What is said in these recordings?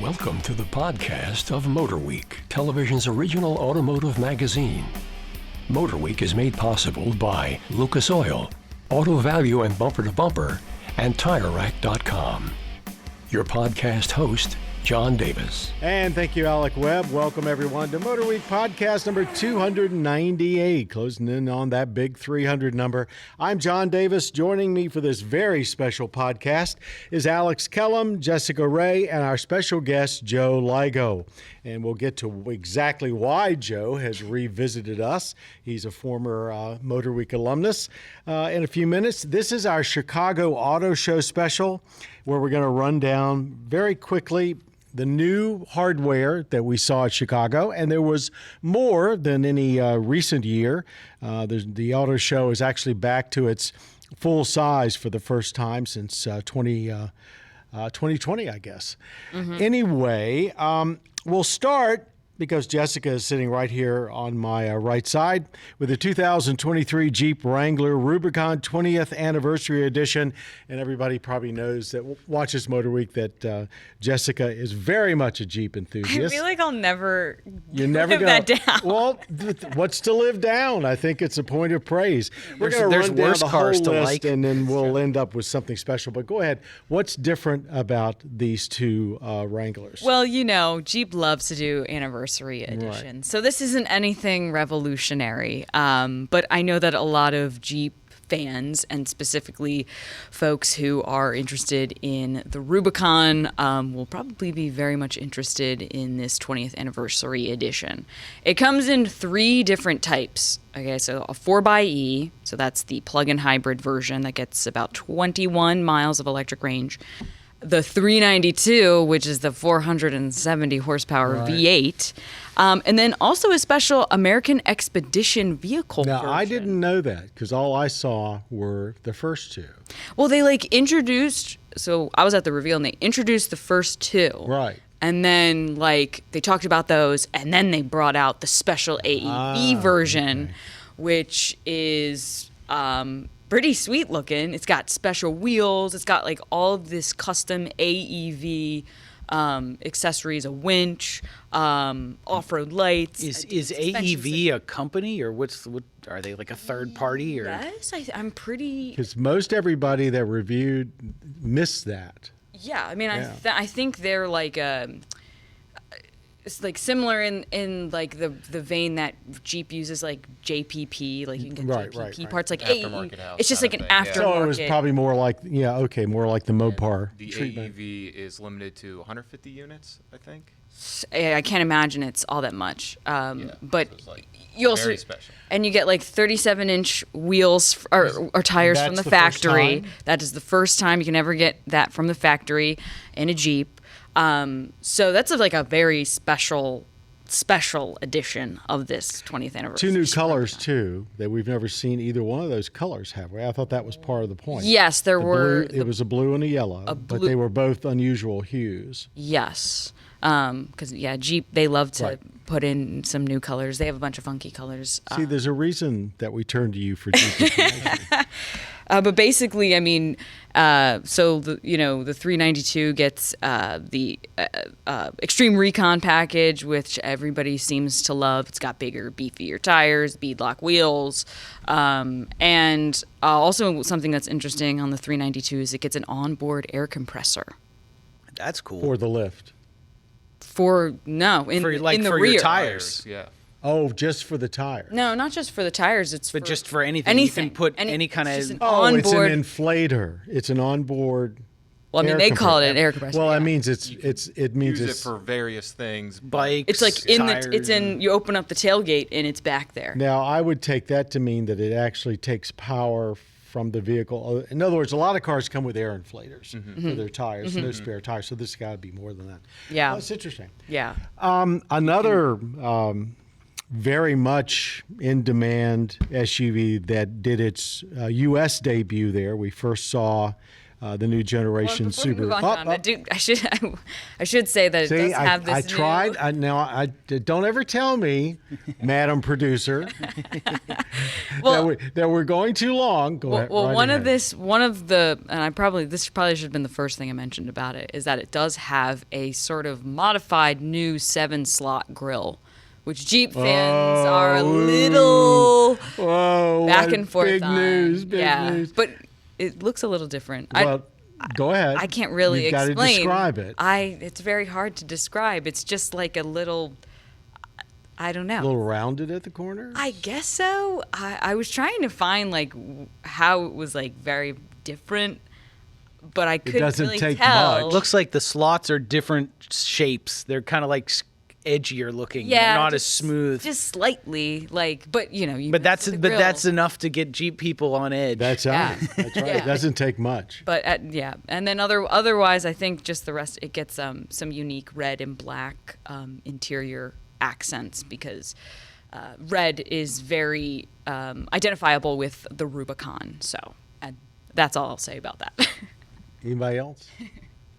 Welcome to the podcast of MotorWeek, television's original automotive magazine. MotorWeek is made possible by Lucas Oil, Auto Value and Bumper to Bumper, and TireRack.com. Your podcast host, John Davis. And thank you, Alec Webb. Welcome, everyone, to MotorWeek podcast number 298, closing in on that big 300 number. I'm John Davis. Joining me for this very special podcast is Alex Kellum, Jessica Ray, and our special guest, Joe Ligo. And we'll get to exactly why Joe has revisited us. He's a former MotorWeek alumnus. In a few minutes, this is our Chicago Auto Show special, where we're going to run down very quickly the new hardware that we saw at Chicago, and there was more than any recent year. The auto show is actually back to its full size for the first time since 2020, I guess. Mm-hmm. Anyway, we'll start, because Jessica is sitting right here on my right side, with the 2023 Jeep Wrangler Rubicon 20th Anniversary Edition. And everybody probably knows that watches MotorWeek that Jessica is very much a Jeep enthusiast. I feel like I'll never live that down. Well, what's to live down? I think it's a point of praise. We're going to run down the whole list, and then we'll end up with something special. But go ahead. What's different about these two Wranglers? Well, you know, Jeep loves to do anniversary edition. Right. So this isn't anything revolutionary, but I know that a lot of Jeep fans, and specifically folks who are interested in the Rubicon, will probably be very much interested in this 20th Anniversary Edition. It comes in 3 different types. Okay, so a 4xe, so that's the plug-in hybrid version that gets about 21 miles of electric range. The 392, which is the 470 horsepower V8, and then also a special American Expedition vehicle version. I didn't know that, because all I saw were the first 2. Well, they introduced, so I was at the reveal, and they introduced the first 2. Right. And then they talked about those, and then they brought out the special AEV version, which is pretty sweet looking. It's got special wheels. It's got all of this custom AEV accessories, a winch, off-road lights. Is AEV a company, or what are they, like a third party? Or? Yes, I'm pretty. Because most everybody that reviewed missed that. Yeah, I mean, yeah. I think they're it's similar in the vein that Jeep uses JPP, you can get JPP parts aftermarket house. It's just an aftermarket. So it was probably more like the Mopar The treatment. AEV is limited to 150 units, I think. I can't imagine it's all that much. But so you also very special. And you get 37-inch wheels or tires from the factory. That is the first time you can ever get that from the factory in a Jeep. So that's a very special edition of this 20th anniversary. 2 new colors too that we've never seen either one of those colors, have we? I thought that was part of the point. Yes, there were. It was a blue and a yellow, but they were both unusual hues. Yes, because Jeep, they love to put in some new colors. They have a bunch of funky colors. See, there's a reason that we turn to you for Jeep information. But basically, I mean, so the 392 gets the Extreme Recon package, which everybody seems to love. It's got bigger, beefier tires, beadlock wheels, and also something that's interesting on the 392 is it gets an onboard air compressor. That's cool. For the lift. In the rear. Your tires. Yeah. Oh, just for the tire. No, not just for the tires. But just for anything. You can put any kind of. It's an inflator. It's an onboard. Well, I mean, they call it an air compressor. Well, it means use it for various things. Bikes. It's you open up the tailgate and it's back there. Now, I would take that to mean that it actually takes power from the vehicle. In other words, a lot of cars come with air inflators for their tires, no spare tires. So this has got to be more than that. Yeah. Well, it's interesting. Yeah. Another very much in demand SUV that did its U.S. debut there. We first saw the new generation Before we Subaru. move on, John, I should say that See, it does have this I tried. new... Now, don't ever tell me, Madam Producer, Well, that we're going too long. Go ahead. Well, right ahead. this probably should have been the first thing I mentioned about it, is that it does have a sort of modified new 7-slot grille, which Jeep fans are a little back and forth big on. News, big news. But it looks a little different. Well, go ahead. I can't really You've got explain. to describe it. It's very hard to describe. It's just like a little, I don't know. A little rounded at the corner? I guess so. I was trying to find like how it was like very different, but I couldn't doesn't really take tell. much. Looks like the slots are different shapes. They're kind of like edgier looking. Yeah, They're not as just- smooth. Just slightly, like, but you know, you But mess with the grill. that's enough to get Jeep people on edge. That's Yeah. right. That's right. Yeah. It doesn't take much. But and then otherwise, I think just the rest. It gets some unique red and black interior accents because red is very identifiable with the Rubicon. So that's all I'll say about that. Anybody else?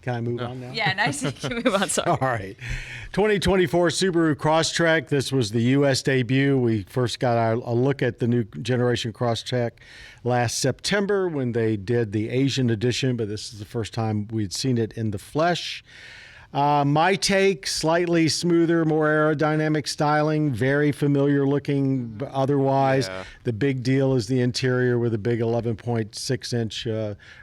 Can I move on now? Yeah, nice. Can we move on? Sorry. All right. 2024 Subaru Crosstrek. This was the U.S. debut. We first got a look at the new generation Crosstrek last September when they did the Asian edition, but this is the first time we'd seen it in the flesh. My take, slightly smoother, more aerodynamic styling, very familiar looking otherwise. Yeah. The big deal is the interior with a big 11.6-inch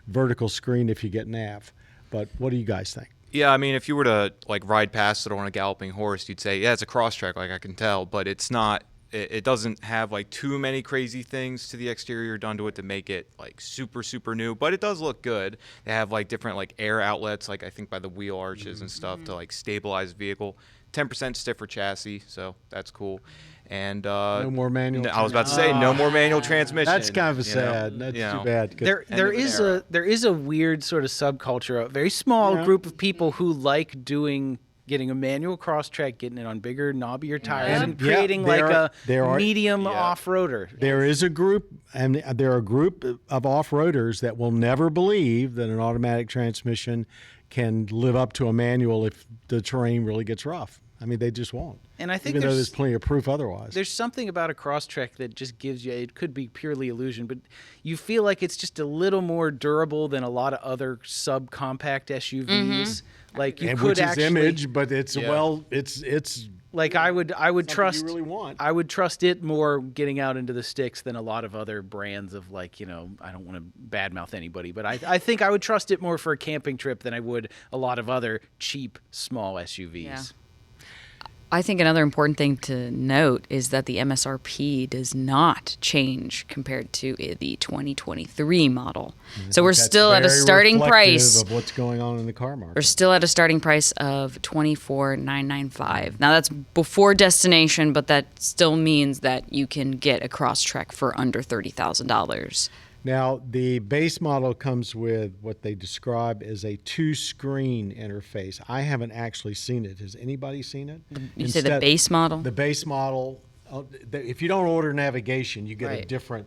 vertical screen if you get nav. But what do you guys think? Yeah, I mean, if you were to like ride past it on a galloping horse, you'd say, yeah, it's a Crosstrek, like I can tell, but it's not. It doesn't have like too many crazy things to the exterior done to it to make it like super, super new, but it does look good. They have like different like air outlets, like I think by the wheel arches and stuff to like stabilize the vehicle. 10% stiffer chassis, so that's cool. And No more manual I was about to say no more manual transmission. That's kind of you know? sad. That's You know. too bad. 'cause- There is a weird sort of subculture, a very small group of people who like getting a manual Crosstrek, getting it on bigger, knobbier tires, and Yeah, creating there like are- a there are- medium Yeah. off-roader. There is a group, and there are a group of off-roaders that will never believe that an automatic transmission can live up to a manual if the terrain really gets rough. I mean, they just won't. And I think even though there's there's plenty of proof otherwise. There's something about a Crosstrek that just gives you, it could be purely illusion, but you feel like it's just a little more durable than a lot of other subcompact SUVs. Like you and could which is actually, image, but it's Yeah. it's like I would trust, you really want. I would trust it more getting out into the sticks than a lot of other brands of like, you know, I don't want to badmouth anybody, but I think I would trust it more for a camping trip than I would a lot of other cheap small SUVs. Yeah. I think another important thing to note is that the MSRP does not change compared to the 2023 model. So we're That's still at a very starting reflective price. of what's going on in the car We're market. still at a starting price of $24,995. Now that's before destination, but that still means that you can get a Crosstrek for under $30,000. Now, the base model comes with what they describe as a 2-screen interface. I haven't actually seen it. Has anybody seen it? You say the base model? The base model, if you don't order navigation, you get a Right. different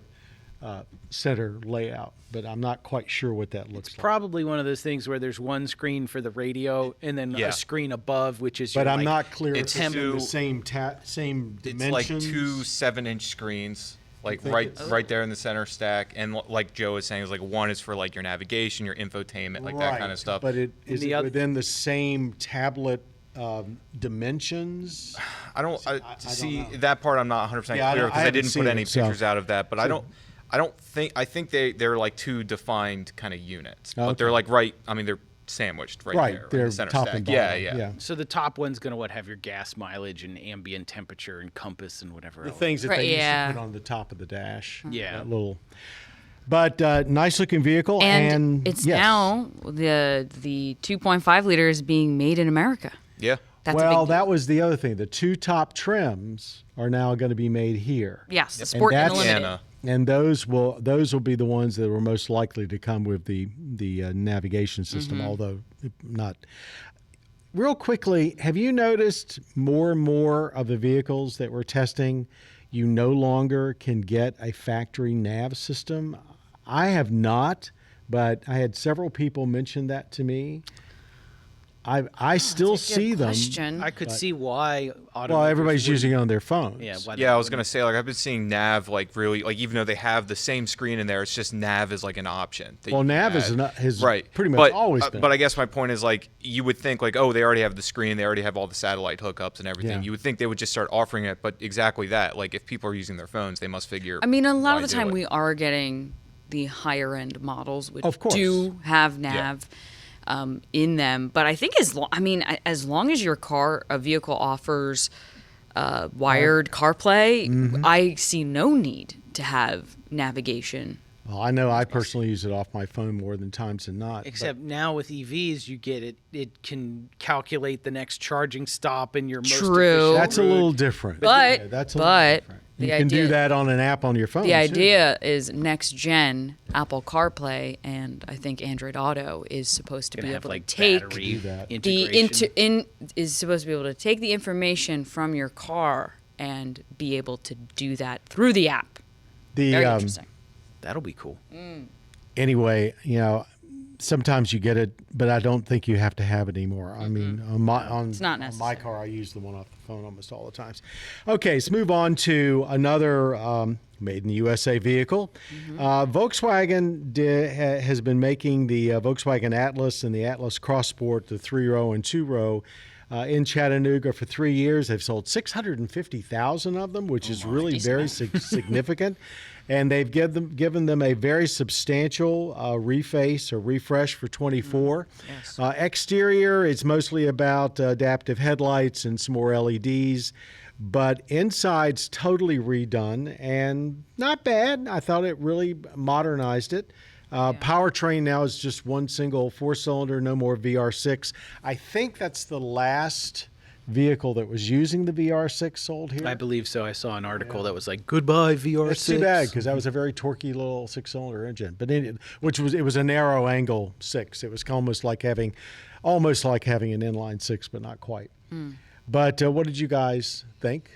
center layout, but I'm not quite sure what that looks like. Probably one of those things where there's one screen for the radio and then Yeah. a screen above, which is But your, I'm like, not clear if it's it's in the two- same same It's dimensions. like two 7-inch screens, like think it's- right there in the center stack. And like Joe was saying, is like one is for like your navigation, your infotainment, like that kind of stuff. But is the it oth- within the same tablet dimensions? I don't don't see know. that part. I'm not 100% Yeah, I clear don't- because I I haven't didn't seen put any it, so- pictures out of that. But I think they're like two defined kind of units, but they're Okay. like right. I mean, they're sandwiched right there in they're the center top stack. and Yeah, bottom. yeah. So the top one's going to have your gas mileage and ambient temperature and compass and whatever The else. things that Right, they yeah. used to put on the top of the dash. Yeah. That little. But nice looking vehicle, And it's yes. now the 2.5 liter is being made in America. Yeah. That's a well, big that was the other thing. The two top trims are now going to be made here. yes, the Sport and the that's- Limited. Anna. And those will be the ones that were most likely to come with the navigation system, although not. Real quickly, have you noticed more and more of the vehicles that we're testing, you no longer can get a factory nav system? I have not, but I had several people mention that to me. I still see them. Question. I could see why. Well, everybody's using it on their phones. Yeah, Yeah, I was gonna say, like, I've been seeing nav, like, really, like, even though they have the same screen in there, it's just nav is like an option. Well, nav has right, pretty much always been. But I guess my point is, like, you would think, like, oh, they already have the screen, they already have all the satellite hookups and everything. Yeah. You would think they would just start offering it, but exactly that. Like, if people are using their phones, they must figure. I mean, a lot of why the do time it. we are getting the higher end models, which Of course. do have nav in them. But I think as long as your vehicle offers wired CarPlay, I see no need to have navigation. Well, I know I personally use it off my phone more than times than not. Except now with EVs, you get it. It can calculate the next charging stop in your most True. efficient That's a route. little different. But- Yeah, that's a little different. You the can do idea- that on an app on your phone. The too. idea is next gen Apple CarPlay and I think Android Auto is supposed to Gonna be have able like to take battery Do that. integration. is supposed to be able to take the information from your car and be able to do that through the app. The Very interesting. That'll be cool. anyway, sometimes you get it, but I don't think you have to have it anymore. I mean, It's not on my necessary. car, I use the one off the phone almost all the times. Okay, let's move on to another made in the USA vehicle. Volkswagen has been making the Volkswagen Atlas and the Atlas Cross Sport, the 3-row and 2-row, in Chattanooga for 3 years. They've sold 650,000 of them, which is really very significant. And they've given them a very substantial reface or refresh for 24. Yes. Exterior, it's mostly about adaptive headlights and some more LEDs. But inside's totally redone and not bad. I thought it really modernized it. Powertrain now is just one single 4-cylinder, no more VR6. I think that's the last vehicle that was using the VR6 sold here. I believe so. I saw an article that was like, "Goodbye VR6." It's too bad because that was a very torquey little 6-cylinder engine, but it was a narrow angle 6. It was almost like having an inline 6, but not quite. But what did you guys think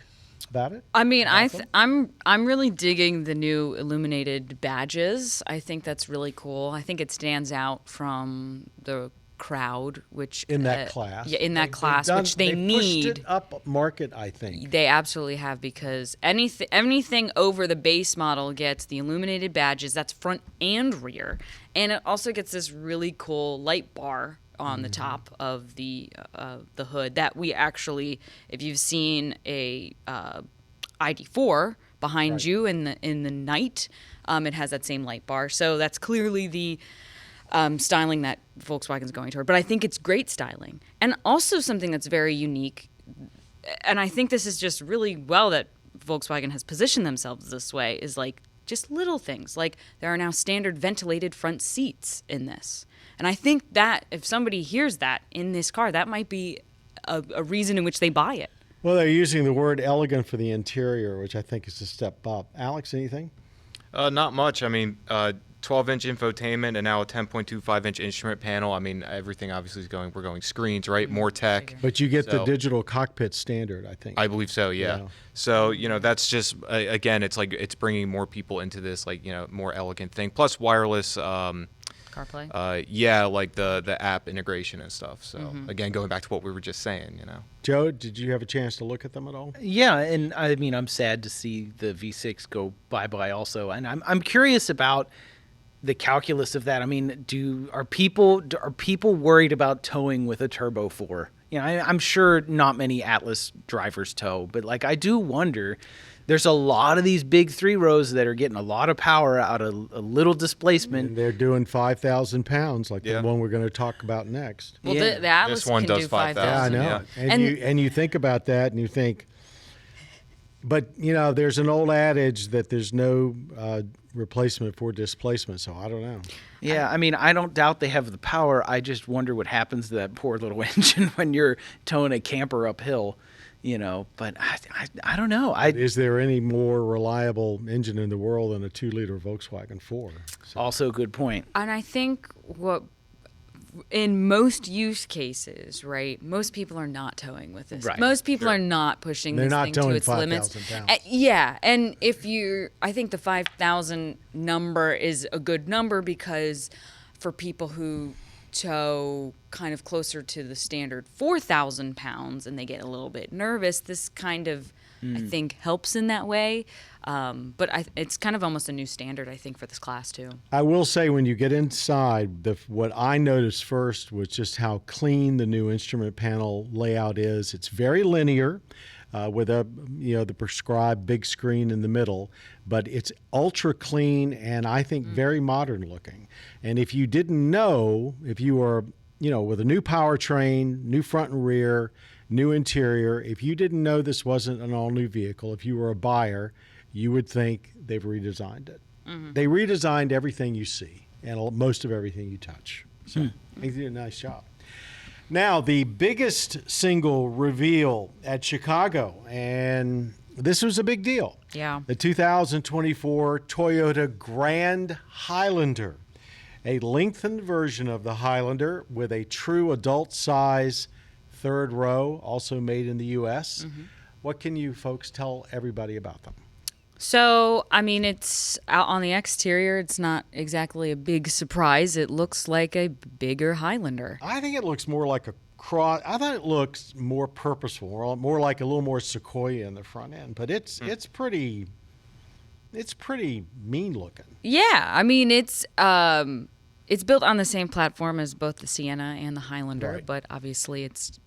about it? I mean, I'm really digging the new illuminated badges. I think that's really cool. I think it stands out from the crowd, which In that class, yeah, in that They've class, done- which they pushed need. it up market, I think. They absolutely have, because anything over the base model gets the illuminated badges. That's front and rear, and it also gets this really cool light bar on the top of the hood that we actually, if you've seen a ID4 behind Right. you in the night, it has that same light bar. So that's clearly the styling that Volkswagen's going toward. But I think it's great styling, and also something that's very unique. And I think this is just really well that Volkswagen has positioned themselves this way, is like just little things. Like there are now standard ventilated front seats in this. And I think that if somebody hears that in this car, that might be a reason in which they buy it. Well, they're using the word elegant for the interior, which I think is a step up. Alex, anything? Not much. I mean, 12-inch infotainment and now a 10.25-inch instrument panel. I mean, everything obviously we're going screens, right? More tech. But you get the So- digital cockpit standard, I think. I believe so, yeah. Yeah. So, that's just, again, it's like it's bringing more people into this, like, more elegant thing. Plus wireless, CarPlay? like the app integration and stuff. So, again, going back to what we were just saying, Joe, did you have a chance to look at them at all? Yeah, and I mean, I'm sad to see the V6 go bye-bye also, and I'm curious about the calculus of that. I mean, are people worried about towing with a Turbo 4? I'm sure not many Atlas drivers tow, but like I do wonder. There's a lot of these big 3-rows that are getting a lot of power out of a little displacement. And they're doing 5,000 pounds, like Yeah. the one we're going to talk about next. Well, Yeah. the Atlas This one can does do 5,000. 5,000. Yeah, I know. Yeah. And you think about that, and you think, but there's an old adage that there's no replacement for displacement. So I don't know. Yeah, I mean, I don't doubt they have the power. I just wonder what happens to that poor little engine when you're towing a camper uphill. But I don't know. Is there any more reliable engine in the world than a 2-liter Volkswagen 4? So, Also a good point. And I think in most use cases, right, most people are not towing with this. Right. Most people are not pushing They're this not thing to towing its limits. 5,000 pounds. Yeah, and I think the 5,000 number is a good number because for people who tow kind of closer to the standard 4,000 pounds and they get a little bit nervous, this kind of, I think, helps in that way. But it's kind of almost a new standard, I think, for this class, too. I will say when you get inside, what I noticed first was just how clean the new instrument panel layout is. It's very linear. With the prescribed big screen in the middle, but it's ultra clean and I think very modern looking. And if you didn't know, if you were, with a new powertrain, new front and rear, new interior, if you didn't know this wasn't an all new vehicle, if you were a buyer, you would think they've redesigned it. They redesigned everything you see and most of everything you touch. So they did a nice job. Now, the biggest single reveal at Chicago, and this was a big deal. Yeah. The 2024 Toyota Grand Highlander, a lengthened version of the Highlander with a true adult size third row, also made in the U.S. What can you folks tell everybody about them? So, I mean, it's out on the exterior. It's not exactly a big surprise. It looks like a bigger Highlander. I think it looks more like a cross. I thought it looks more purposeful, more like a little more Sequoia in the front end. But it's pretty mean looking. Yeah, I mean, it's built on the same platform as both the Sienna and the Highlander, Right. but obviously it's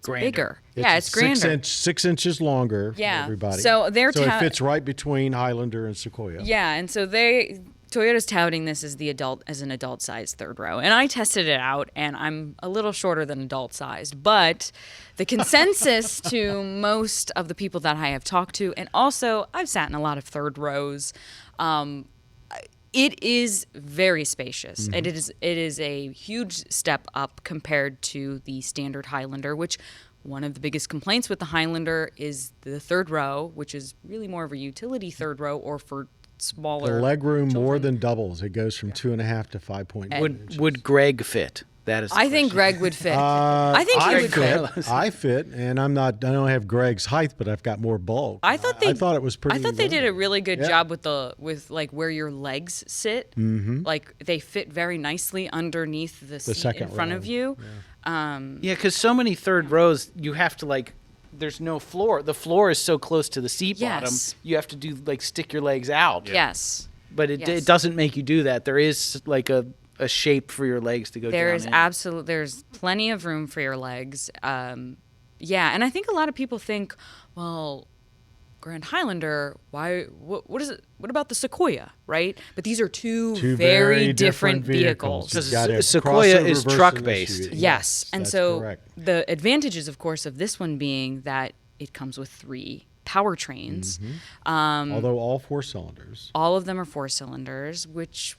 Grander. bigger. It's grander. 6 inches longer. For Yeah. everybody. So it fits right between Highlander and Sequoia. Yeah, and so Toyota's touting this as an adult sized third row. And I tested it out and I'm a little shorter than adult sized, but the consensus to most of the people that I have talked to, and also I've sat in a lot of third rows, it is very spacious. It is a huge step up compared to the standard Highlander, which one of the biggest complaints with the Highlander is the third row, which is really more of a utility third row or for smaller. The legroom children. more than doubles. It goes from 2.5 to 5.1 inches. Would Greg fit? That is. I think Greg would fit. I think he I would fit. fit. I fit, and I don't have Greg's height, but I've got more bulk. I thought it was pretty. I thought they did a really good Yeah. job with like where your legs sit. Mm-hmm. Like they fit very nicely underneath the seat second in front row. of you. Yeah, because so many third rows, you have to there's no floor. The floor is so close to the seat bottom. Yes. You have to stick your legs out. Yes. But Yes. it doesn't make you do that. There is a shape for your legs to go down. There's plenty of room for your legs. Yeah, and I think a lot of people think, well, Grand Highlander, what is it? What about the Sequoia, right? But these are two very different vehicles. You've got a Sequoia crossover is versus truck-based. an SUV. Yes, and that's so correct. the advantages, of course, of this one being that it comes with 3 powertrains. Although all 4 cylinders. All of them are 4 cylinders, which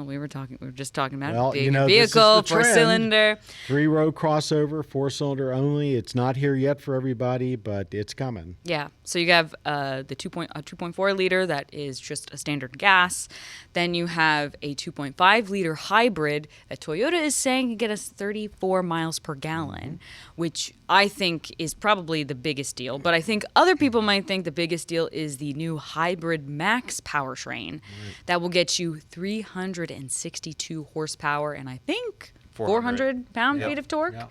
we were just talking about Well, big this is vehicle, the trend. 4-cylinder. 3-row crossover, 4-cylinder only. It's not here yet for everybody, but it's coming. Yeah. So you have the 2.4 liter that is just a standard gas. Then you have a 2.5 liter hybrid that Toyota is saying can get us 34 miles per gallon, which I think is probably the biggest deal. But I think other people might think the biggest deal is the new hybrid max powertrain that will get you 362 horsepower and I think 400 pound-feet of torque. Yep.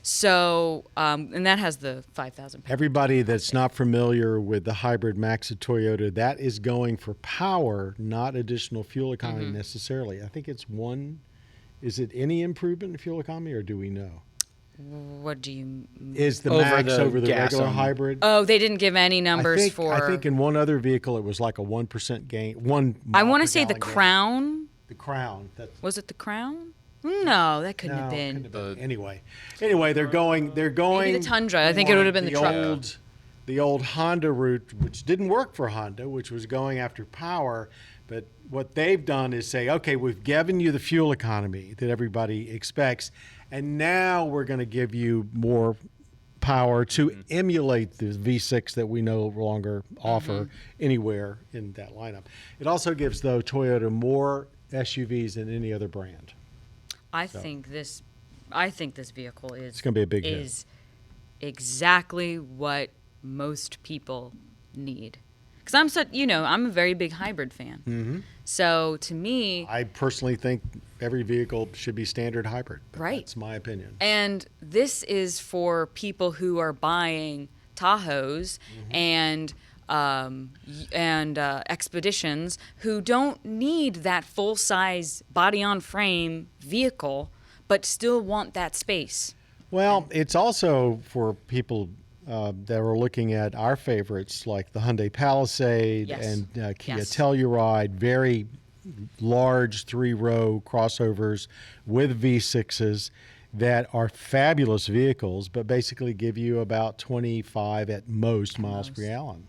So, and that has the 5,000 pound. Everybody that's not familiar with the hybrid max at Toyota, that is going for power, not additional fuel economy necessarily. I think it's is it any improvement in fuel economy or do we know? What do you Is the Over max the over the gas regular only. hybrid? Oh, they didn't give any numbers for. I think in one other vehicle it was like a 1% gain. I want to say the Crown. The Crown. Was it the Crown? No, that couldn't have couldn't been. have been. Anyway, they're going. Maybe the Tundra. I think it would have been the truck. The old Honda route, which didn't work for Honda, which was going after power. But what they've done is say, okay, we've given you the fuel economy that everybody expects, and now we're going to give you more power to emulate the V6 that we no longer offer anywhere in that lineup. It also gives, though, Toyota more SUVs than any other brand. I think this vehicle is. gonna be a big hit. Is exactly what most people need. because I'm a very big hybrid fan. Mm-hmm. So to me, I personally think every vehicle should be standard hybrid. Right. That's my opinion. And this is for people who are buying Tahoes and Expeditions who don't need that full-size body-on-frame vehicle, but still want that space. Well, it's also for people that are looking at our favorites like the Hyundai Palisade Yes. and Kia Yes. Telluride, very large 3-row crossovers with V6s that are fabulous vehicles, but basically give you about 25 at most miles per gallon.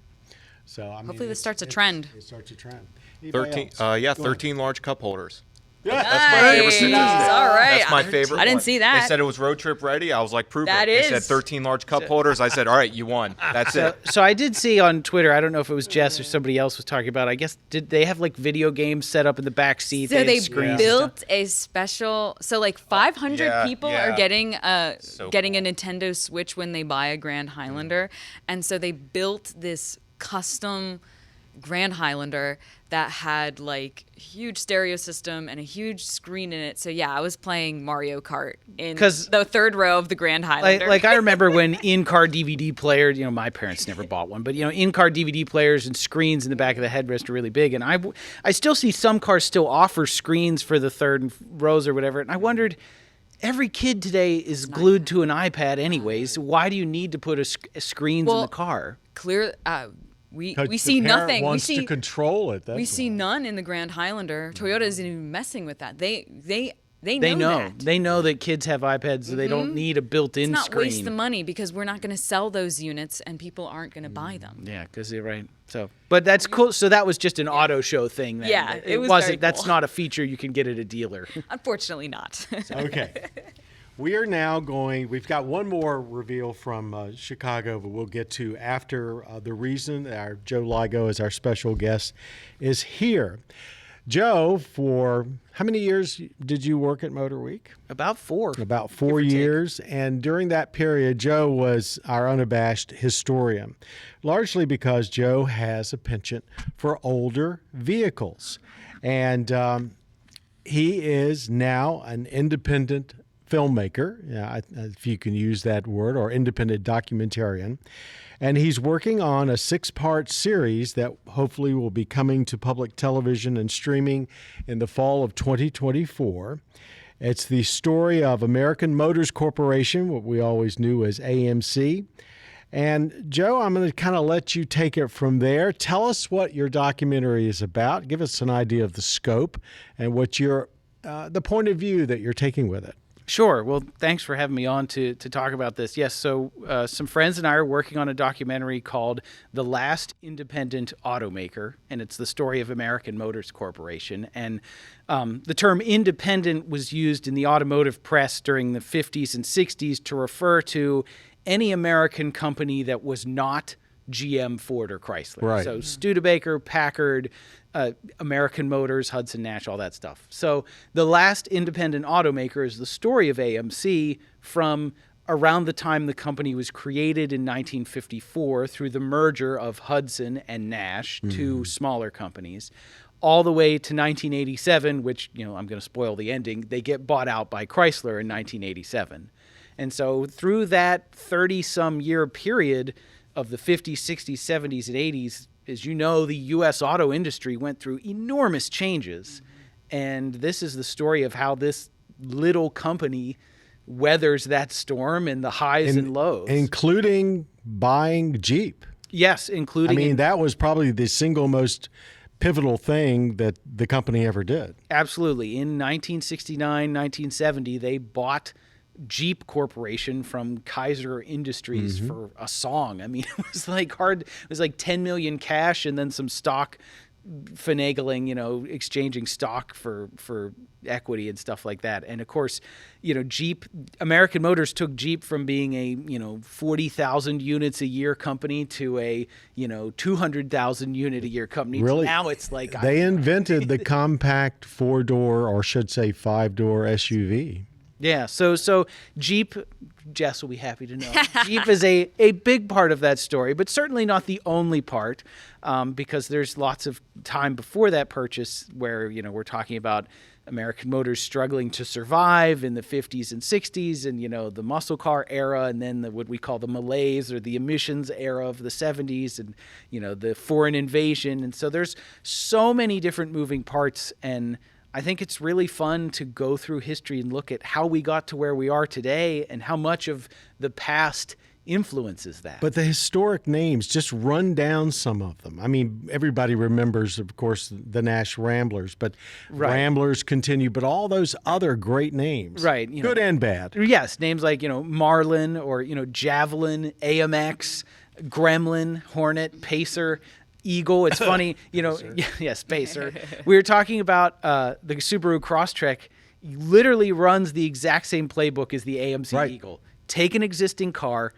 So I mean, Hopefully this starts a trend. It starts a trend. Anybody 13, else? 13 large cup holders. Yeah. That's my favorite statistic. All right. That's my favorite I didn't one. see that. They said it was road trip ready. I was like, prove That it. They said is. 13 large cup holders. I said, all right, you won. That's it. So I did see on Twitter, I don't know if it was Jess or somebody else was talking about, I guess, did they have like video games set up in the back seat? So had they screens and built a special. So like 500 yeah, people yeah. are getting So getting cool. a Nintendo Switch when they buy a Grand Highlander, and so they built this custom Grand Highlander that had like huge stereo system and a huge screen in it. So yeah, I was playing Mario Kart in 'Cause- the third row of the Grand Highlander. Like I remember when in-car DVD players, my parents never bought one, but in-car DVD players and screens in the back of the headrest are really big, and I still see some cars still offer screens for the third rows or whatever, and I wondered, every kid today is glued to an iPad anyways. Why do you need to put screens in the car? Clear. We 'Cause see the parent nothing. wants we see to control it. That's we see why. none in the Grand Highlander. Toyota isn't even messing with that. They know that. They know that kids have iPads, so they don't need a built-in It's not screen. waste the money because we're not going to sell those units and people aren't going to buy them. Yeah, because you're right. So, but that's cool. So that was just an auto show thing. Then. Yeah, it was wasn't. very That's cool. not a feature you can get at a dealer. Unfortunately not. Okay. We are now we've got one more reveal from Chicago, but we'll get to after the reason our Joe Ligo is our special guest is here. Joe, for how many years did you work at MotorWeek? About 4. About 4 years. And during that period, Joe was our unabashed historian, largely because Joe has a penchant for older vehicles. And he is now an independent filmmaker, if you can use that word, or independent documentarian. And he's working on a 6-part series that hopefully will be coming to public television and streaming in the fall of 2024. It's the story of American Motors Corporation, what we always knew as AMC. And Joe, I'm going to kind of let you take it from there. Tell us what your documentary is about. Give us an idea of the scope and what the point of view that you're taking with it. Sure. Well, thanks for having me on to talk about this. Yes, so some friends and I are working on a documentary called The Last Independent Automaker, and it's the story of American Motors Corporation. And the term independent was used in the automotive press during the 50s and 60s to refer to any American company that was not GM, Ford, or Chrysler. Right. So Studebaker, Packard, American Motors, Hudson Nash, all that stuff. So The Last Independent Automaker is the story of AMC from around the time the company was created in 1954 through the merger of Hudson and Nash, two smaller companies, all the way to 1987, which, I'm going to spoil the ending. They get bought out by Chrysler in 1987. And so through that 30-some year period of the 50s, 60s, 70s, and 80s, as you know, the U.S. auto industry went through enormous changes. And this is the story of how this little company weathers that storm and the highs and lows. Including buying Jeep. Yes, including... I mean, that was probably the single most pivotal thing that the company ever did. Absolutely. In 1969, 1970, they bought Jeep Corporation from Kaiser Industries for a song. I mean, it was like hard. It was like 10 million cash and then some stock finagling, exchanging stock for equity and stuff like that. And of course, Jeep, American Motors took Jeep from being a, 40,000 units a year company to a, 200,000 unit a year company. Really? Now it's like They invented the compact 4-door, or should say 5-door SUV. Yeah, so Jeep, Jess will be happy to know, Jeep is a big part of that story, but certainly not the only part, because there's lots of time before that purchase where, we're talking about American motors struggling to survive in the 50s and 60s and, the muscle car era, and then what we call the malaise or the emissions era of the 70s and, the foreign invasion. And so there's so many different moving parts, and I think it's really fun to go through history and look at how we got to where we are today and how much of the past influences that. But the historic names, just run down some of them. I mean, everybody remembers, of course, the Nash Ramblers, but Ramblers continue, but all those other great names. Right. Good and bad. Yes, names like, Marlin or, Javelin, AMX, Gremlin, Hornet, Pacer, Eagle. It's funny, yes, Pacer. We were talking about the Subaru Crosstrek literally runs the exact same playbook as the AMC Eagle. Take an existing car,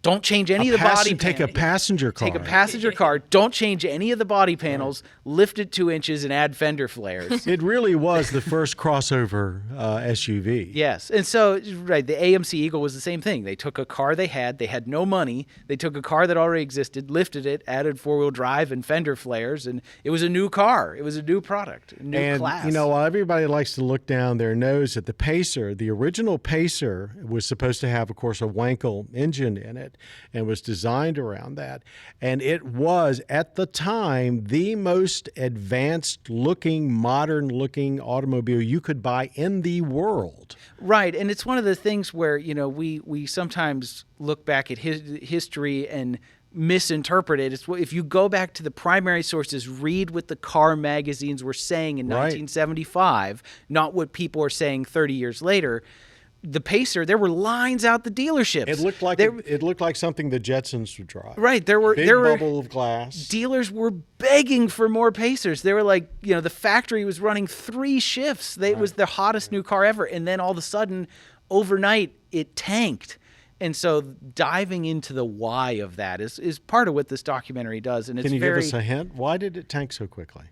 don't change any of the body panels. Take a passenger car. Take a passenger car. Don't change any of the body panels. Lift it 2 inches and add fender flares. It really was the first crossover SUV. Yes. And so, the AMC Eagle was the same thing. They took a car they had no money. They took a car that already existed, lifted it, added four-wheel drive and fender flares, and it was a new car. It was a new product, a new class. While everybody likes to look down their nose at the Pacer, the original Pacer was supposed to have, of course, a Wankel engine in it and was designed around that. And it was, at the time, the most advanced looking, modern looking automobile you could buy in the world. Right. And it's one of the things where, we sometimes look back at history and misinterpret it. It's, if you go back to the primary sources, read what the car magazines were saying in 1975, not what people are saying 30 years later. The Pacer, there were lines out the dealerships. It looked like something the Jetsons would drive. Right, there were bubble of glass. Dealers were begging for more Pacers. They were like, the factory was running 3 shifts. It was the hottest new car ever, and then all of a sudden, overnight, it tanked. And so, diving into the why of that is part of what this documentary does. And Can you give us a hint? Why did it tank so quickly?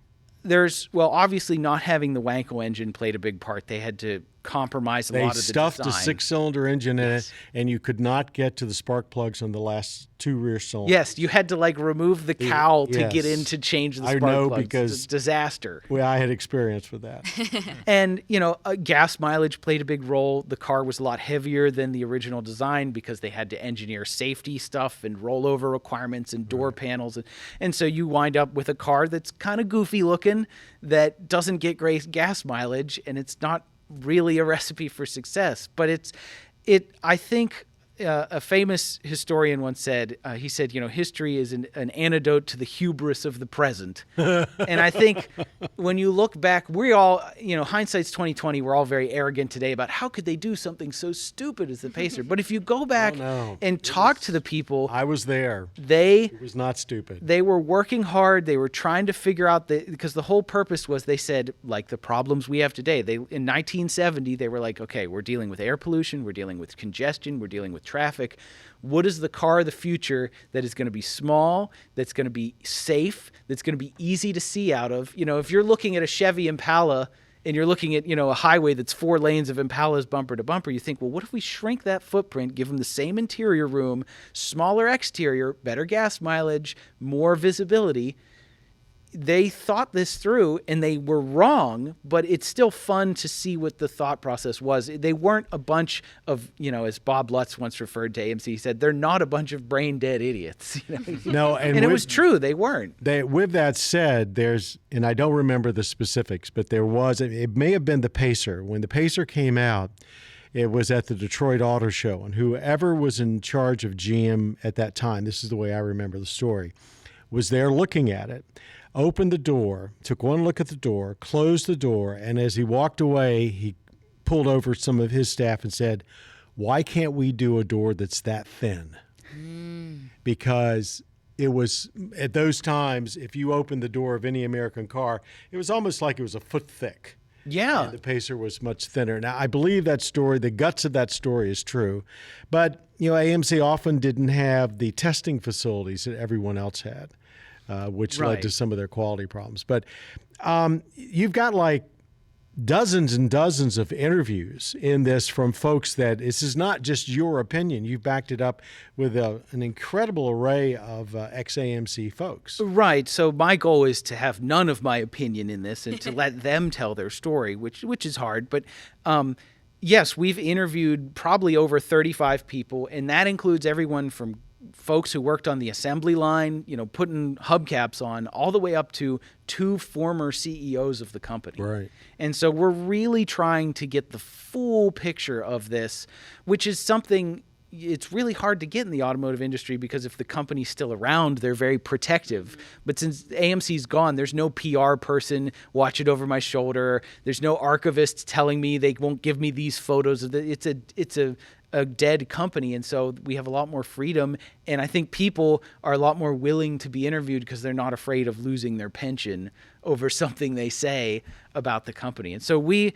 Obviously, not having the Wankel engine played a big part. They had to compromise a lot of the design. They stuffed a 6-cylinder engine in it, and you could not get to the spark plugs on the last 2 rear cylinders. Yes, you had to remove the cowl to get in to change the spark plugs. I know, because it's a disaster. Well, I had experience with that. And, gas mileage played a big role. The car was a lot heavier than the original design because they had to engineer safety stuff and rollover requirements and door panels. And so you wind up with a car that's kind of goofy looking, that doesn't get great gas mileage, and it's not really a recipe for success. But I think a famous historian once said, he said, history is an antidote to the hubris of the present. And I think when you look back, we all, hindsight's 2020, we're all very arrogant today about how could they do something so stupid as the Pacer. But if you go back and talk to the people. I was there. It was not stupid. They were working hard. They were trying to figure out because the whole purpose was, they said, like the problems we have today. In 1970, they were like, okay, we're dealing with air pollution. We're dealing with congestion. We're dealing with traffic. What is the car of the future that is going to be small, that's going to be safe, that's going to be easy to see out of? If you're looking at a Chevy Impala and you're looking at, a highway that's 4 lanes of Impalas bumper to bumper, you think, well, what if we shrink that footprint, give them the same interior room, smaller exterior, better gas mileage, more visibility? They thought this through, and they were wrong, but it's still fun to see what the thought process was. They weren't a bunch of, as Bob Lutz once referred to AMC, he said, they're not a bunch of brain-dead idiots. No, and it was true. They weren't. With that said, and I don't remember the specifics, but it may have been the Pacer. When the Pacer came out, it was at the Detroit Auto Show, and whoever was in charge of GM at that time, this is the way I remember the story, was there looking at it. Opened the door, took one look at the door, closed the door, and as he walked away, he pulled over some of his staff and said, why can't we do a door that's that thin? Because it was, at those times, if you opened the door of any American car, it was almost like it was a foot thick. Yeah. And the Pacer was much thinner. Now, I believe that story, the guts of that story is true. But, AMC often didn't have the testing facilities that everyone else had. Which led to some of their quality problems. But you've got dozens and dozens of interviews in this from folks that this is not just your opinion. You've backed it up with an incredible array of ex-AMC folks. Right. So my goal is to have none of my opinion in this and to let them tell their story, which is hard. But yes, we've interviewed probably over 35 people, and that includes everyone from folks who worked on the assembly line, putting hubcaps on, all the way up to 2 former CEOs of the company. Right. And so we're really trying to get the full picture of this, which is something it's really hard to get in the automotive industry because if the company's still around, they're very protective. But since AMC's gone, there's no PR person watching over my shoulder. There's no archivist telling me they won't give me these photos. It's a dead company, and so we have a lot more freedom, and I think people are a lot more willing to be interviewed because they're not afraid of losing their pension over something they say about the company. And so we,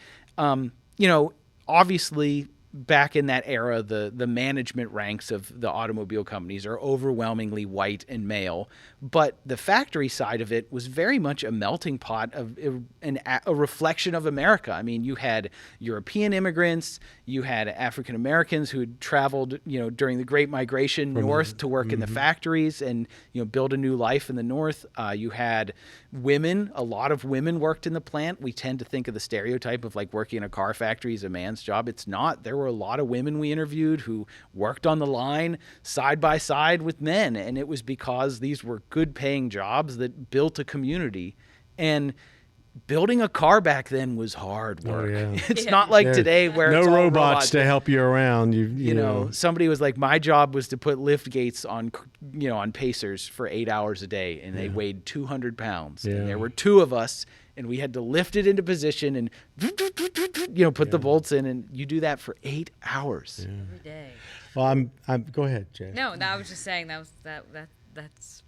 obviously back in that era, the management ranks of the automobile companies are overwhelmingly white and male, but the factory side of it was very much a melting pot of a reflection of America. I mean, you had European immigrants, you had African Americans who had traveled, during the Great Migration north to work in the factories and, build a new life in the north. You had women, a lot of women worked in the plant. We tend to think of the stereotype of like working in a car factory is a man's job. It's not. There were a lot of women we interviewed who worked on the line side by side with men, and it was because these were good paying jobs that built a community. And building a car back then was hard work. Oh, yeah. It's not like today where no it's all robots to help you around. You know, somebody was like, my job was to put lift gates on, on Pacers for 8 hours a day, and they weighed 200 pounds. And there were 2 of us, and we had to lift it into position and, put the bolts in, and you do that for 8 hours. Every day. Well, I'm go ahead, Jay. No, I was just saying that's.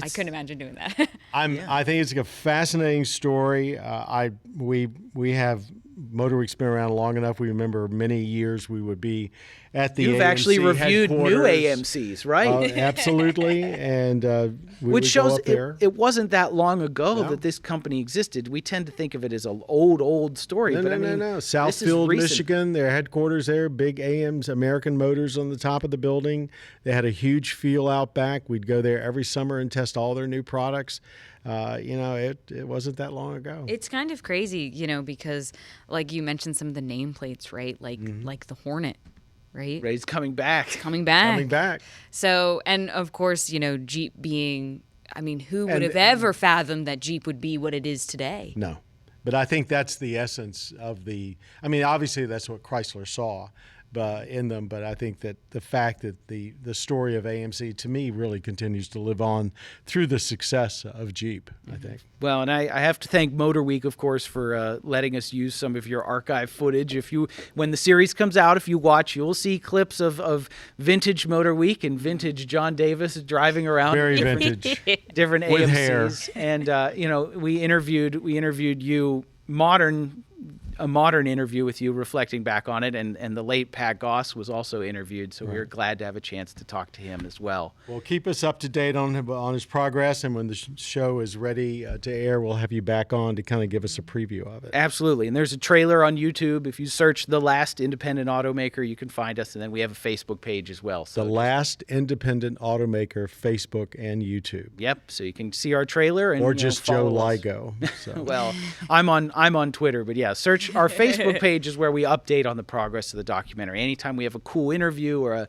I couldn't imagine doing that. I think it's a fascinating story. We have MotorWeek's been around long enough. We remember many years we would be at the You've AMC actually reviewed new headquarters. AMCs, right? Absolutely, and we Which would shows go up there. it wasn't that long ago that this company existed. We tend to think of it as an old story. No, but no. this is Southfield, recent. Michigan, their headquarters there, big AMs, American Motors on the top of the building. They had a huge field out back. We'd go there every summer and test all their new products. It wasn't that long ago. It's kind of crazy, because like you mentioned some of the nameplates, right? Like the Hornet, right? Right, it's coming back. Coming back. So, and of course, Jeep being, who would have ever fathomed that Jeep would be what it is today? No. But I think that's the essence of obviously that's what Chrysler saw in them, but I think that the fact that the story of AMC to me really continues to live on through the success of Jeep, I think. Well, and I have to thank MotorWeek, of course, for letting us use some of your archive footage. When the series comes out, if you watch, you'll see clips of vintage MotorWeek and vintage John Davis driving around. Very vintage. Different With AMCs. hair. And, we interviewed you, a modern interview with you reflecting back on it, and the late Pat Goss was also interviewed, so we were glad to have a chance to talk to him as well. Well, keep us up to date on his progress, and when the show is ready to air, we'll have you back on to kind of give us a preview of it. Absolutely, and there's a trailer on YouTube. If you search The Last Independent Automaker, you can find us, and then we have a Facebook page as well. So The Last Independent Automaker, Facebook and YouTube. Yep, so you can see our trailer. And, or just Joe follow us. Ligo. So. Well, I'm on Twitter, but yeah, search our Facebook page is where we update on the progress of the documentary. Anytime we have a cool interview or a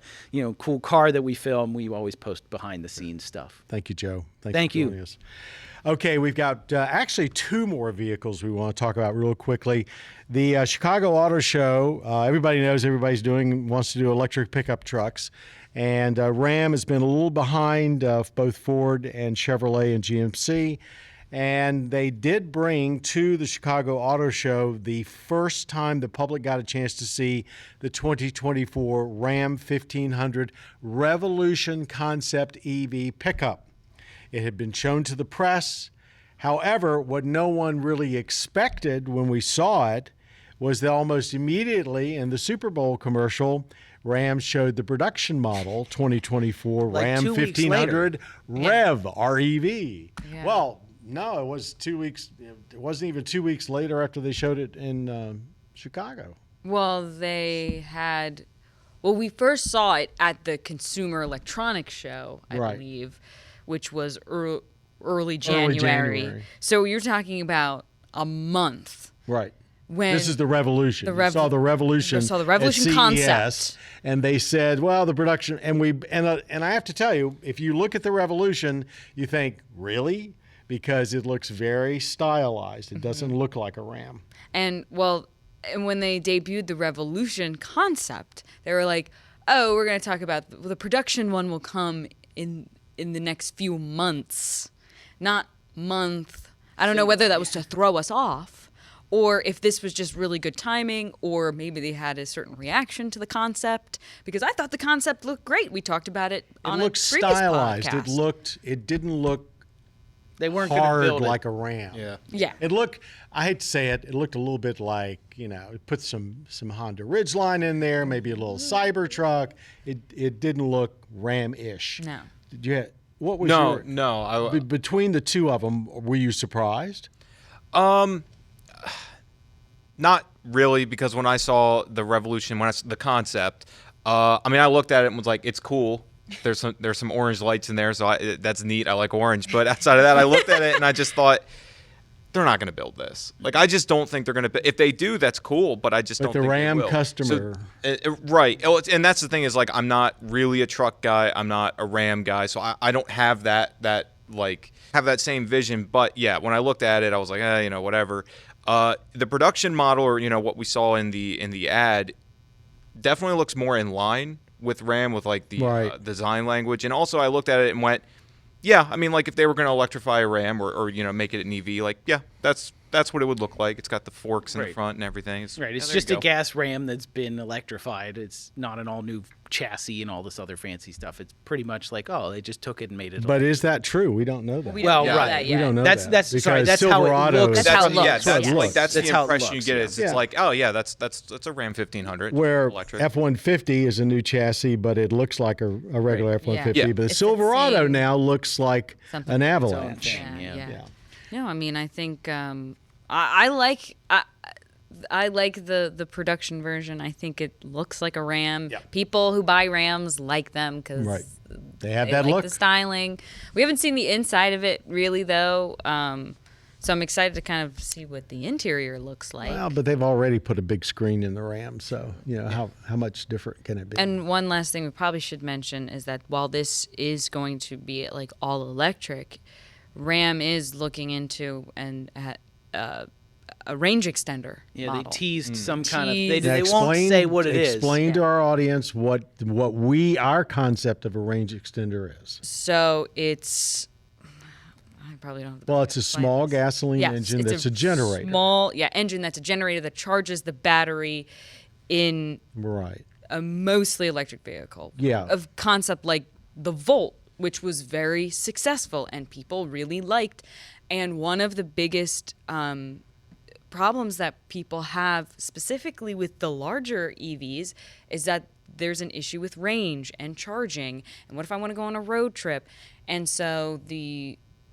cool car that we film, we always post behind the scenes stuff. Thank you, Joe. Thank you. For you. joining us. Okay, we've got actually 2 more vehicles we want to talk about real quickly. The Chicago Auto Show, everybody knows wants to do electric pickup trucks. And Ram has been a little behind both Ford and Chevrolet and GMC. And they did bring to the Chicago Auto Show the first time the public got a chance to see the 2024 Ram 1500 Revolution Concept EV pickup. It had been shown to the press. However, what no one really expected when we saw it was that almost immediately in the Super Bowl commercial, Ram showed the production model 2024 Like Ram 2 weeks 1500 later. Rev REV. Yeah. Well, No, it was 2 weeks. It wasn't even 2 weeks later after they showed it in Chicago. Well, we first saw it at the Consumer Electronics Show, I Right. believe, which was early January. So you're talking about a month. Right. When This is the Revolution. You saw the Revolution. saw the Revolution at CES, concept. and they said, "Well, the production." And I have to tell you, if you look at the Revolution, you think, "Really?" Because it looks very stylized. It doesn't look like a Ram. And when they debuted the Revolution concept, they were like, "Oh, we're going to talk about the production one will come in the next few months, not month." I don't know whether that was to throw us off, or if this was just really good timing, or maybe they had a certain reaction to the concept. Because I thought the concept looked great. We talked about it on a previous stylized. podcast. It didn't look They weren't going to hard build like it. a Ram. Yeah. It looked, I hate to say it, it looked a little bit like, it put some Honda Ridgeline in there, maybe a little Cybertruck. It didn't look Ram-ish. No. Did you? What was No. between the two of them? Were you surprised? Not really, because when I saw the Revolution, the concept, I looked at it and was like, it's cool. There's some orange lights in there, so that's neat. I like orange. But outside of that, I looked at it and I just thought, they're not going to build this. Like, I just don't think they're going to. If they do, that's cool. But I just don't the think Ram they will. customer, Right. And that's the thing is, like, I'm not really a truck guy. I'm not a Ram guy, so I don't have that same vision. But yeah, when I looked at it, I was like, whatever. The production model, or what we saw in the ad, definitely looks more in line with Ram, with like the design language. And also, I looked at it and went, yeah, like if they were going to electrify a Ram or make it an EV, like, yeah, that's what it would look like. It's got the forks in the front and everything. It's just a gas Ram that's been electrified. It's not an all new chassis and all this other fancy stuff. It's pretty much like, they just took it and made it. But is that true? We don't know that. We don't know right. that We yet. don't know That's that. that's Because how it Silverado looks. That's how it looks. Yeah, that's That's the how it impression looks, you get. yeah. It's like, oh yeah, that's a Ram 1500. Where electric. F-150 is a new chassis, but it looks like a regular F-150. Yeah. But the It's the Silverado same- now looks like Something an its own Avalanche. thing. Yeah. No, I think I like the production version. I think it looks like a Ram. Yeah. People who buy Rams like them because Right. They have they that like look. the styling. We haven't seen the inside of it really though, so I'm excited to kind of see what the interior looks like. Well, but they've already put a big screen in the Ram, so how much different can it be? And one last thing we probably should mention is that while this is going to be like all electric, Ram is looking into a range extender Yeah, model. they teased some kind of. Teased. They won't say what it is. Explain to our audience what our concept of a range extender is. So it's. I probably don't. Have the Well, best it's a way to explain small this. engine Yes, engine it's that's a generator. Small, engine that's a generator that charges the battery in Right. a mostly electric vehicle. Yeah. Of concept like the Volt, which was very successful and people really liked. And one of the biggest problems that people have specifically with the larger EVs is that there's an issue with range and charging. And what if I want to go on a road trip? And so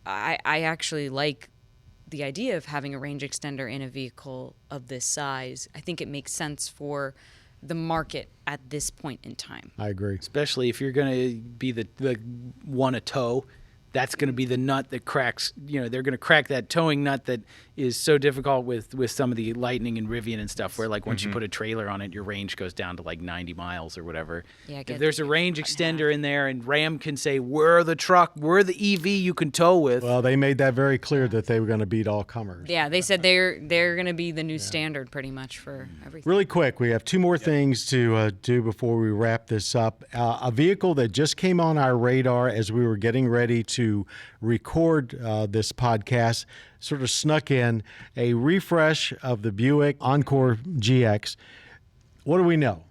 I actually like the idea of having a range extender in a vehicle of this size. I think it makes sense for the market at this point in time. I agree. Especially if you're going to be the one a tow, that's going to be the nut that cracks. They're going to crack that towing nut that is so difficult with some of the Lightning and Rivian and stuff, where like once you put a trailer on it, your range goes down to like 90 miles or whatever. Yeah, if there's a range extender in there, and Ram can say, we're the truck, we're the EV you can tow with. Well, they made that very clear that they were going to beat all comers. Yeah, they said they're going to be the new standard pretty much for everything. Really quick, we have two more things to do before we wrap this up. A vehicle that just came on our radar as we were getting ready to record this podcast, sort of snuck in, a refresh of the Buick Encore GX. What do we know?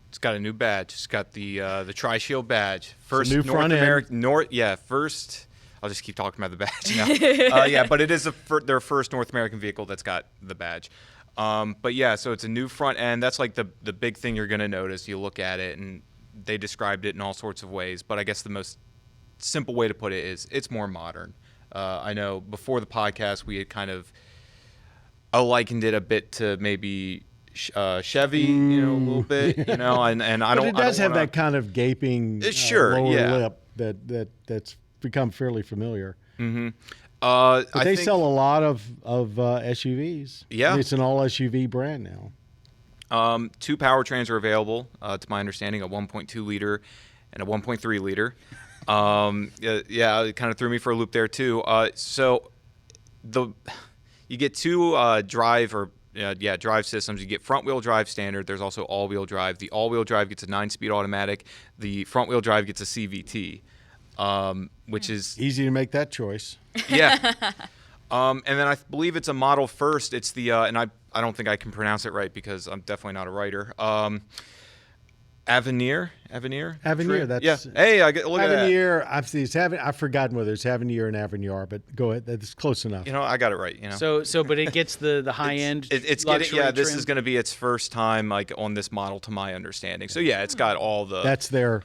It's got a new badge. It's got the Tri-Shield badge. First new North front end. American. First. I'll just keep talking about the badge now. But it is their first North American vehicle that's got the badge. But yeah, so it's a new front end. That's like the big thing you're going to notice. You look at it, and they described it in all sorts of ways. But I guess the most simple way to put it is it's more modern. I know before the podcast we had kind of likened it a bit to maybe Chevy, a little bit, and I don't. But it does have wanna, that kind of gaping sure, lower yeah. lip that's become fairly familiar. Mm-hmm. But I they think, sell a lot of SUVs. Yeah. It's an all SUV brand now. 2 powertrains are available, to my understanding, a 1.2 liter and a 1.3 liter. Yeah, it kind of threw me for a loop there too. So you get 2 drive systems. You get front-wheel drive standard. There's also all-wheel drive. The all-wheel drive gets a 9-speed automatic. The front-wheel drive gets a CVT, which is Easy to make that choice. yeah. And then I believe it's a model first. It's the and I don't think I can pronounce it right because I'm definitely not a writer. Avenir. That's yeah. Hey, look at that. Avenir. I've forgotten whether it's Avenir and Avenir, but go ahead. That's close enough. I got it right. But it gets the high end. It's getting this is going to be its first time like on this model, to my understanding. So yeah, it's got all the. That's their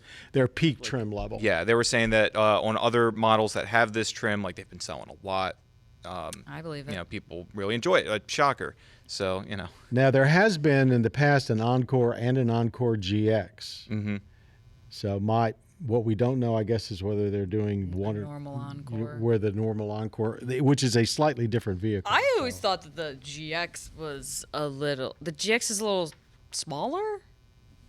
peak trim level. Yeah, they were saying that on other models that have this trim, like they've been selling a lot. I believe it. People really enjoy it. Shocker. So Now there has been in the past an Encore and an Encore GX. Mm-hmm. So what we don't know, I guess, is whether they're doing normal Encore. where the normal Encore, which is a slightly different vehicle. I always thought that the GX was the GX is a little smaller,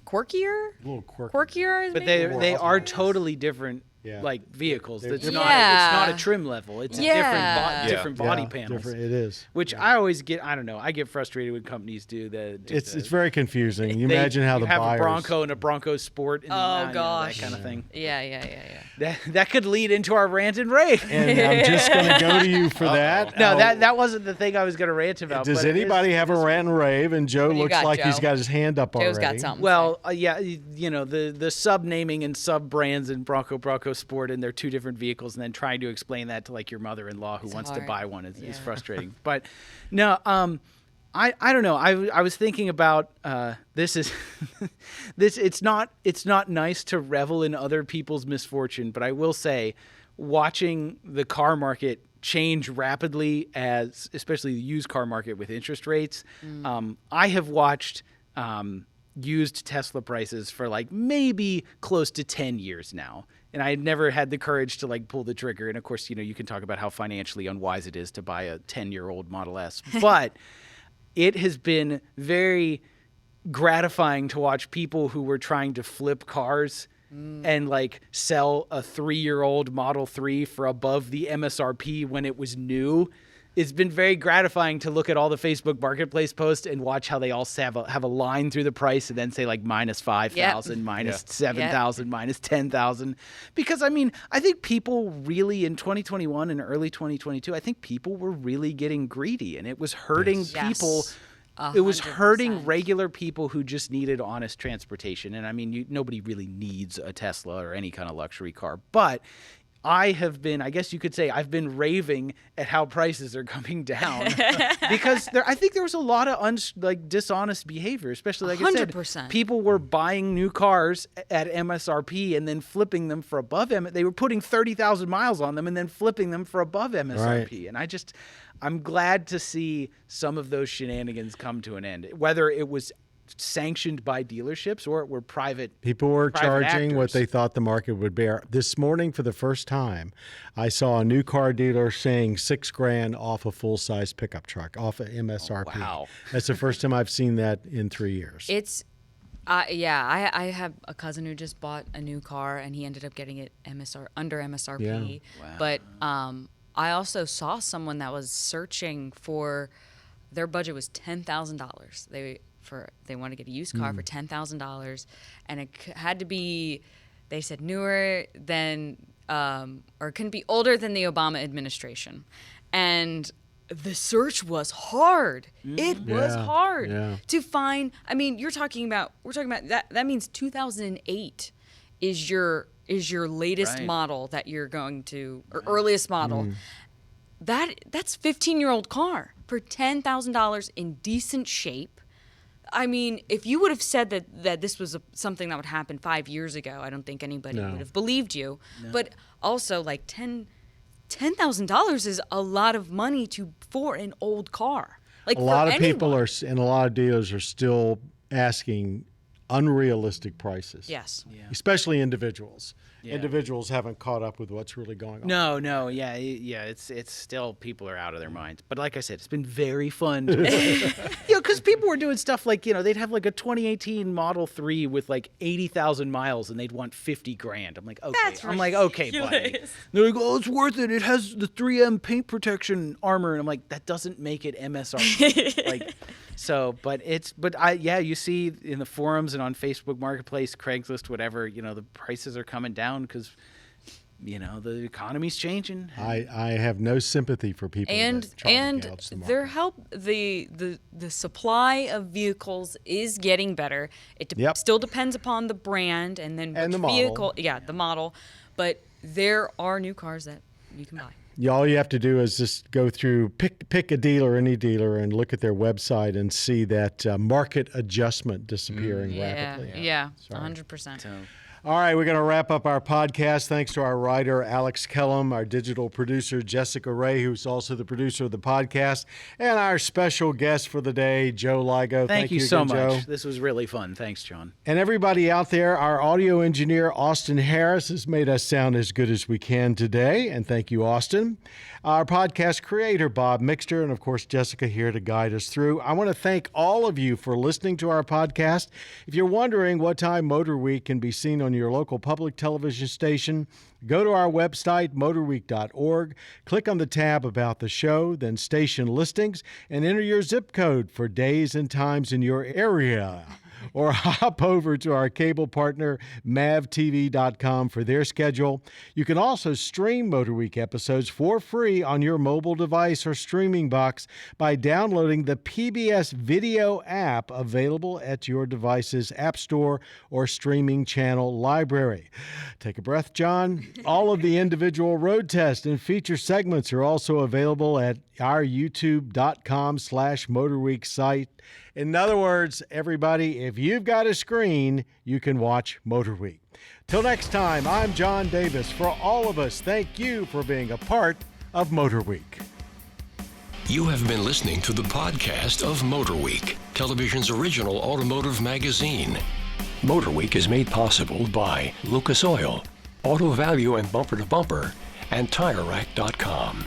quirkier, A little quirky. quirkier. But maybe? they are totally different. Yeah. Like vehicles. They're It's different. not a trim level. It's a different body Yeah, panels. different, it is. Which I always get. I don't know. I get frustrated when companies do the. It's very confusing. You they- imagine how you the have buyers. a Bronco and a Bronco Sport. And, Gosh. that kind of thing. Yeah. That could lead into our rant and rave. And I'm just going to go to you for that. No, that wasn't the thing I was going to rant about. Does but it anybody is- have a rant and rave? And Joe What do you looks got, like he's Joe? got his hand up Joe's already. got something. Well, the sub naming and sub brands in Bronco Sport, and they're 2 different vehicles, and then trying to explain that to like your mother-in-law who wants to hard. buy one is Yeah. frustrating. But no, I don't know. I was thinking about this is it's not nice to revel in other people's misfortune, but I will say, watching the car market change rapidly, as especially the used car market with interest rates, I have watched used Tesla prices for like maybe close to 10 years now. And I had never had the courage to like pull the trigger. And of course, you can talk about how financially unwise it is to buy a 10-year-old Model S. But it has been very gratifying to watch people who were trying to flip cars and like sell a 3-year-old Model 3 for above the MSRP when it was new. It's been very gratifying to look at all the Facebook Marketplace posts and watch how they all have a line through the price and then say like minus 5,000, minus 7,000, minus 10,000. Because I think people really in 2021 and early 2022, I think people were really getting greedy, and it was hurting people. It was hurting 100%. regular people who just needed honest transportation. And nobody really needs a Tesla or any kind of luxury car, but I guess you could say I've been raving at how prices are coming down because I think there was a lot of dishonest behavior, especially like I said, 100%. people were buying new cars at MSRP and then flipping them for above They were putting 30,000 miles on them and then flipping them for above MSRP. Right. And I'm glad to see some of those shenanigans come to an end, whether it was sanctioned by dealerships or it were private. People were private charging what actors. they thought the market would bear. This morning, for the first time, I saw a new car dealer saying $6,000 off a full-size pickup truck, off of MSRP. Oh, wow. That's the first time I've seen that in 3 years. It's, I have a cousin who just bought a new car and he ended up getting it under MSRP. Yeah. Wow. But I also saw someone that was searching for, their budget was $10,000. They wanted to get a used car for $10,000, and it had to be, they said, newer than or couldn't be older than the Obama administration, and the search was hard. It was hard to find. We're talking about that. That means 2008 is your latest Right. model that you're going to, or earliest model. That's 15-year-old car for $10,000 in decent shape. If you would have said that this was something that would happen 5 years ago, I don't think anybody would have believed you. No. But also, like 10 $10,000 is a lot of money for an old car. Like A lot of anyone. people are, and a lot of dealers are still asking unrealistic prices. Yes. Especially individuals. Yeah. Individuals haven't caught up with what's really going on. No, yeah. It's still, people are out of their minds. But like I said, it's been very fun. Because people were doing stuff like, they'd have like a 2018 Model 3 with like 80,000 miles, and they'd want $50,000. I'm like, okay. That's I'm like, okay, buddy. ridiculous. They're like, oh, it's worth it. It has the 3M paint protection armor, and I'm like, that doesn't make it MSRP. Like, so, you see in the forums and on Facebook Marketplace, Craigslist, whatever, the prices are coming down because, the economy's changing. I have no sympathy for people And that try to gouge the market. the supply of vehicles is getting better. It Yep. still depends upon the brand and then And which the model. vehicle. Yeah, the model. But there are new cars that you can buy. All you have to do is just go through, pick a dealer, any dealer, and look at their website and see that market adjustment disappearing rapidly. Yeah, 100%. So, All right, we're going to wrap up our podcast. Thanks to our writer, Alex Kellum, our digital producer, Jessica Ray, who's also the producer of the podcast, and our special guest for the day, Joe Ligo. thank you so again, much. Joe. This was really fun. Thanks, John. And everybody out there, our audio engineer, Austin Harris, has made us sound as good as we can today. And thank you, Austin. Our podcast creator, Bob Mixter, and of course, Jessica here to guide us through. I want to thank all of you for listening to our podcast. If you're wondering what time MotorWeek can be seen on your local public television station, go to our website, motorweek.org, click on the tab about the show, then station listings, and enter your zip code for days and times in your area. Or hop over to our cable partner, mavtv.com, for their schedule. You can also stream MotorWeek episodes for free on your mobile device or streaming box by downloading the PBS Video app available at your device's app store or streaming channel library. Take a breath, John. All of the individual road tests and feature segments are also available at our youtube.com/MotorWeek site. In other words, everybody, if you've got a screen, you can watch MotorWeek. Till next time, I'm John Davis. For all of us, thank you for being a part of MotorWeek. You have been listening to the podcast of MotorWeek, television's original automotive magazine. MotorWeek is made possible by Lucas Oil, Auto Value and Bumper to Bumper, and TireRack.com.